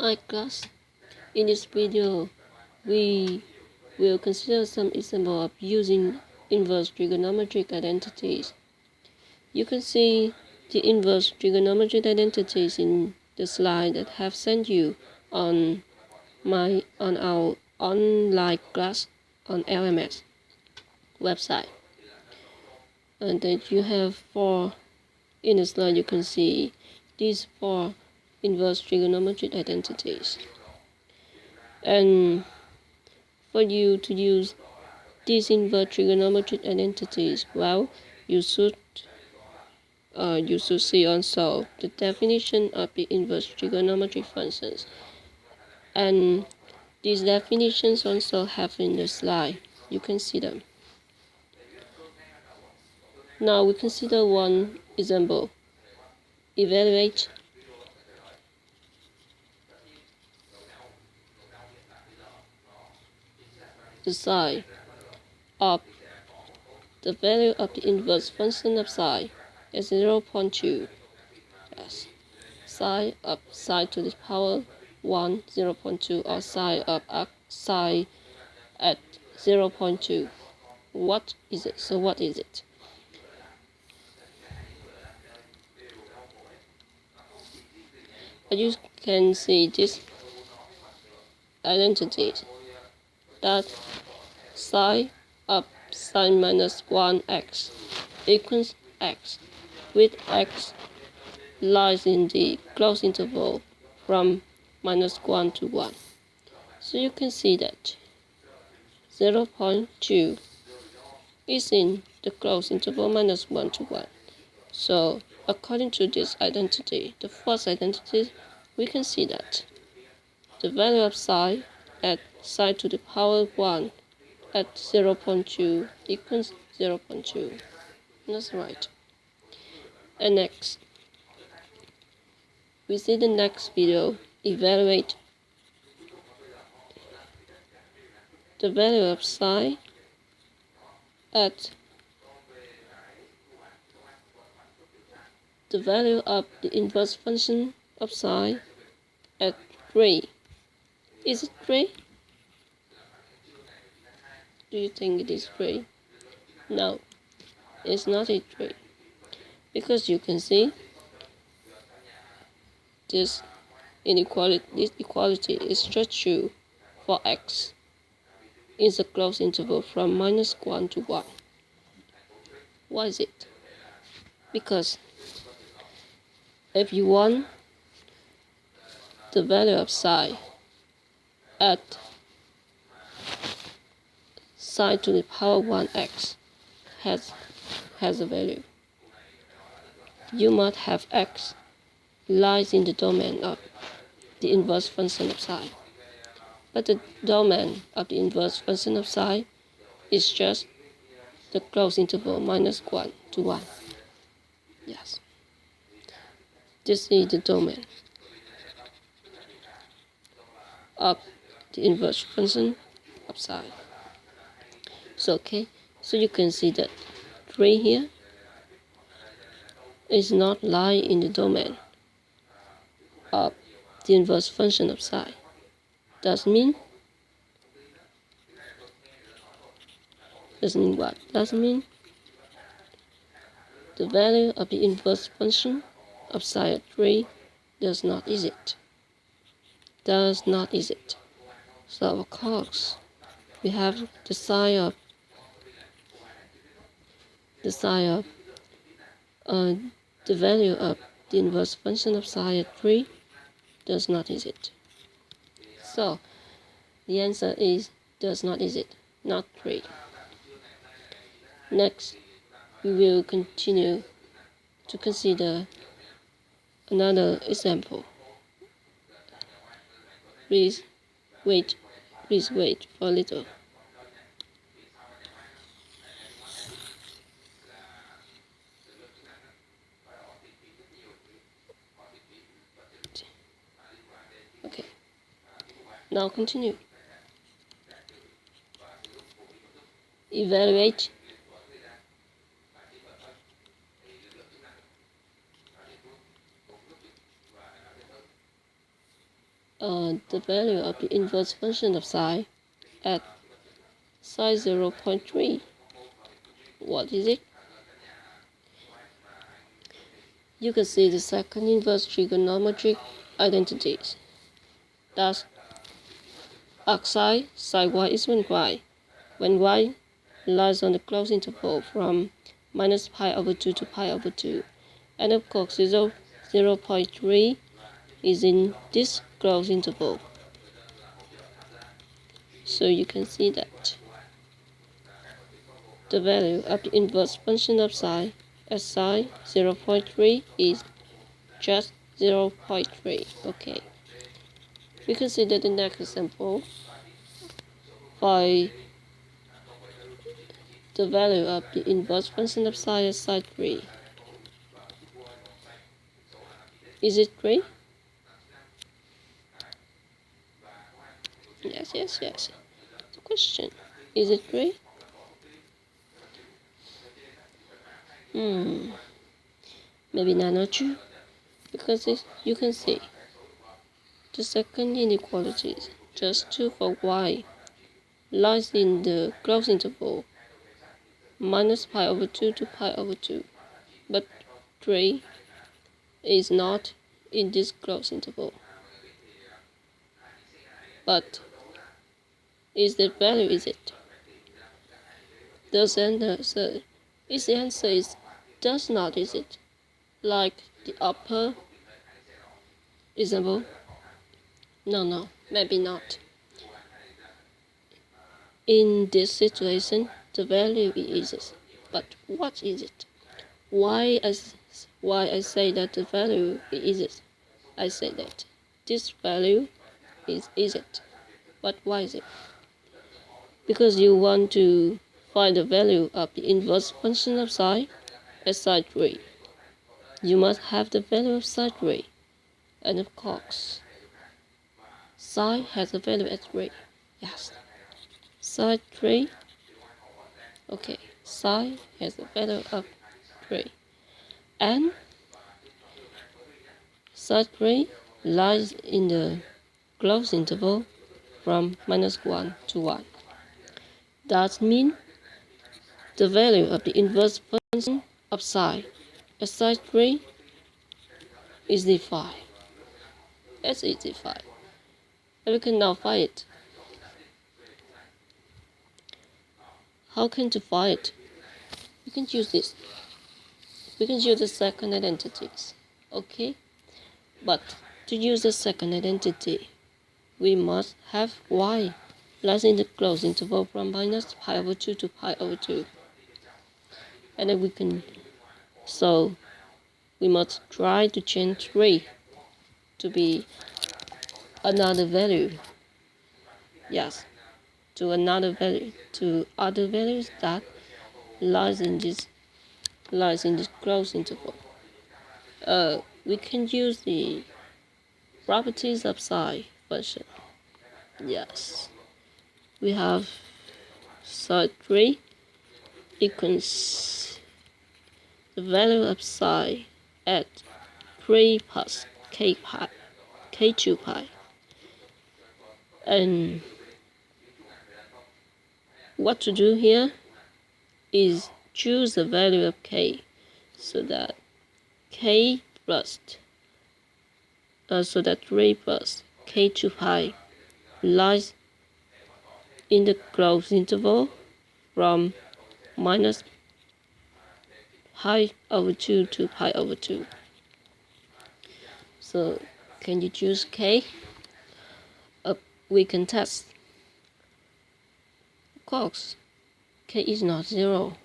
Hi class, in this video we will consider some example of using inverse trigonometric identities. You can see the inverse trigonometric identities in the slide that I have sent you on our online class on LMS website. And that you have four in the slide. You can see these four inverse trigonometric identities. And for you to use these inverse trigonometric identities, well, you should see also the definition of the inverse trigonometric functions. And these definitions also have in the slide. You can see them. Now we consider one example. Evaluate the psi of the value of the inverse function of psi is 0.2. Yes. Psi of psi to the power 1, 0.2, or psi of psi at 0.2. What is it? So what is it? As you can see this identity that psi of psi minus 1x equals x, with x lies in the closed interval from -1 to 1. So you can see that 0.2 is in the closed interval -1 to 1. So according to this identity, the first identity, we can see that the value of psi at psi to the power 1 at 0.2 equals 0.2. That's right. And next, we see the next video. Evaluate the value of psi at the value of the inverse function of psi at 3. Is it 3? Do you think it is 3? No, it's not a 3. Because you can see this equality is just true for x in the closed interval from -1 to 1. Why is it? Because if you want the value of psi at psi to the power 1x has a value, you must have x lies in the domain of the inverse function of psi. But the domain of the inverse function of psi is just the closed interval -1 to 1. Yes. This is the domain of the inverse function of psi. So so you can see that 3 here is not lie in the domain of the inverse function of psi. Does mean what? Does mean the value of the inverse function of psi at 3 does not exist. Does not exist. So of course we have the psi of the value of the inverse function of psi at 3 does not exist. So the answer is does not exist, not 3. Next, we will continue to consider another example. Please wait for a little. Okay, now continue. Evaluate the value of the inverse function of psi at psi 0.3. What is it? You can see the second inverse trigonometric identities. Thus, arc psi y is when y lies on the closed interval from minus pi over 2 to pi over 2. And of course, 0.3 is in this closed interval. So you can see that the value of the inverse function of psi at psi 0.3 is just 0.3. Okay. We consider the next example by the value of the inverse function of psi at psi 3. Is it 3? Yes. The question, is it 3? Maybe not 2, because you can see the second inequality, just 2 for y, lies in the closed interval minus pi over 2 to pi over 2, but 3 is not in this closed interval. But is the value, is it? Does the answer is does not, is it? Like the upper example? No, maybe not. In this situation, the value is, but what is it? Why I say that the value is it? I say that this value is it. But why is it? Because you want to find the value of the inverse function of psi at psi 3. You must have the value of psi 3. And of course, psi has a value at 3. Yes. Psi 3. Okay. Psi has a value of 3. And psi 3 lies in the closed interval from minus 1 to 1. That means the value of the inverse function of psi at psi 3 is the 5. It's easy 5. And we can now find it. How can to find it? We can use this. We can use the second identities. Okay? But to use the second identity, we must have y lies in the closed interval from minus pi over 2 to pi over 2. And then we must try to change 3 to be another value. Yes, to another value, to other values that lies in this closed interval. We can use the properties of psi function. Yes, we have psi 3 equals the value of psi at 3 plus k2 pi. And what to do here is choose the value of k so that 3 plus k2 pi lies in the closed interval from minus pi over 2 to pi over 2. So can you choose k? We can test. Of course, k is not 0.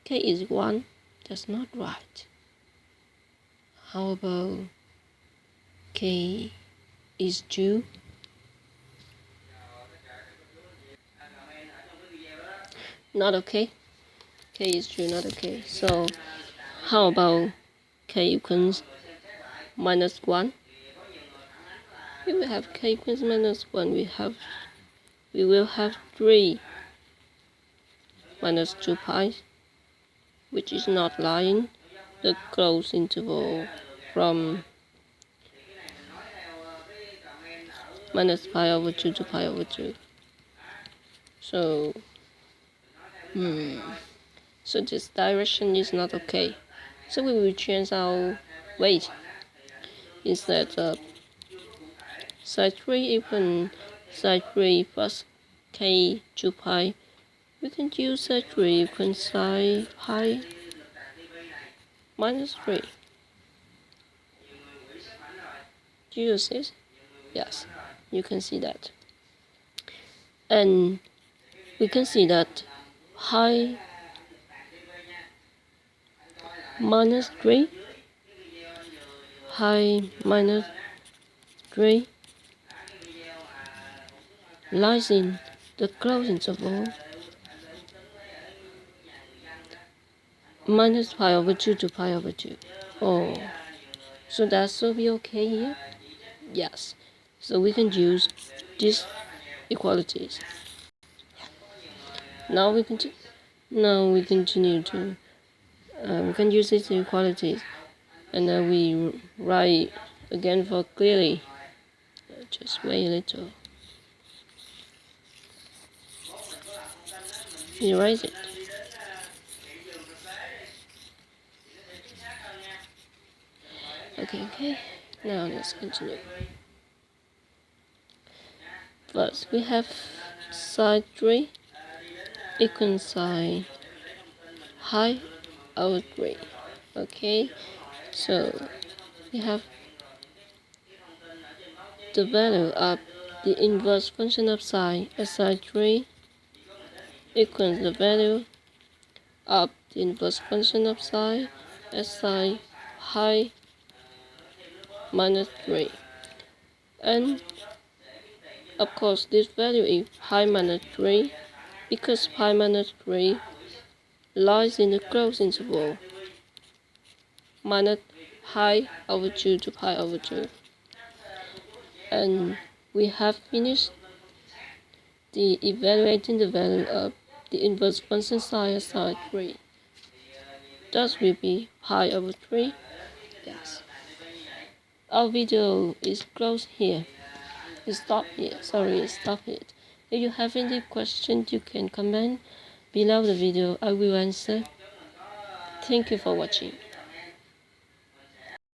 K is 1. That's not right. How about k is 2? Not okay. K is 2, not okay. So how about k equals minus 1? If we have k equals minus 1, we will have 3 minus 2 pi, which is not lying the closed interval from minus pi over 2 to pi over 2. So so this direction is not okay. So we will change our weight. Instead of side 3 equal side 3 plus k 2 pi, we can use side 3 equal side pi minus 3. Do you see it? Yes, you can see that. And we can see that pi minus 3, pi minus 3 lies in the closed interval minus pi over 2 to pi over 2. Oh, so that should be okay here? Yes. So we can use these equalities. Now we continue to we can use these equalities, and then we write again for clearly. Just wait a little. Erase it. Okay. Now let's continue. First, we have side 3 equal side pi over 3. Okay, so we have the value of the inverse function of sine at side 3 equals the value of the inverse function of sine at sine pi minus 3. And of course this value is pi minus 3 because pi minus 3 lies in the closed interval minus pi over 2 to pi over 2. And we have finished evaluating the value of the inverse function sine at side 3. That will be pi over 3. Yes. Our video is closed here. Stop here. If you have any questions, you can comment below the video. I will answer. Thank you for watching.